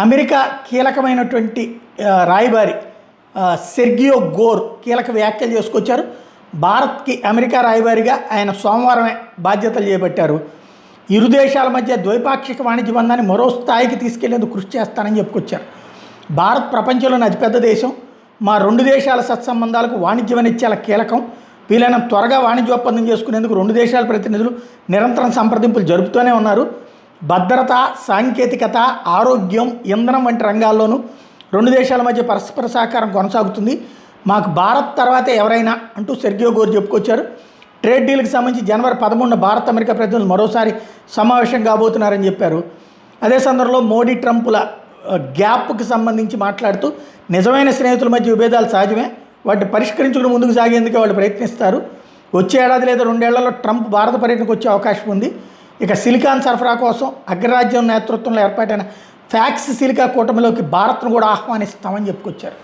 America కీలకమైనటువంటి రాయబారి Sergio Gor కీలక వ్యాఖ్యలు చేసుకొచ్చారు. భారత్కి అమెరికా రాయబారిగా ఆయన సోమవారమే బాధ్యతలు చేపట్టారు. ఇరు దేశాల మధ్య ద్వైపాక్షిక వాణిజ్య బంధాన్ని మరో స్థాయికి తీసుకెళ్లేందుకు కృషి చేస్తానని చెప్పుకొచ్చారు. భారత్ ప్రపంచంలోని అతిపెద్ద దేశం. మా రెండు దేశాల సత్సంబంధాలకు వాణిజ్యం అనేది చాలా కీలకం. వీలైనంత త్వరగా వాణిజ్య ఒప్పందం చేసుకునేందుకు రెండు దేశాల ప్రతినిధులు నిరంతరం సంప్రదింపులు జరుపుతూనే ఉన్నారు. భద్రత, సాంకేతికత, ఆరోగ్యం, ఇంధనం వంటి రంగాల్లోనూ రెండు దేశాల మధ్య పరస్పర సహకారం కొనసాగుతుంది. మాకు భారత్ తర్వాతే ఎవరైనా అంటూ సెర్గియో గోర్ చెప్పుకొచ్చారు. ట్రేడ్ డీల్కి సంబంధించి జనవరి 13న భారత్ అమెరికా ప్రతినిధులు మరోసారి సమావేశం కాబోతున్నారని చెప్పారు. అదే సందర్భంలో మోడీ ట్రంప్ల గ్యాప్కి సంబంధించి మాట్లాడుతూ నిజమైన స్నేహితుల మధ్య విభేదాలు సహజమే, వాటిని పరిష్కరించుకుని ముందుకు సాగేందుకే వాళ్ళు ప్రయత్నిస్తారు. వచ్చే ఏడాది లేదా 2 ఏళ్లలో ట్రంప్ భారత పర్యటనకు వచ్చే అవకాశం ఉంది. ఇక సిలికాన్ సరఫరా కోసం అగ్రరాజ్యం నేతృత్వంలో ఏర్పాటైన ఫ్యాక్స్ సిలికా కూటమిలోకి భారత్ను కూడా ఆహ్వానిస్తామని చెప్పుకొచ్చారు.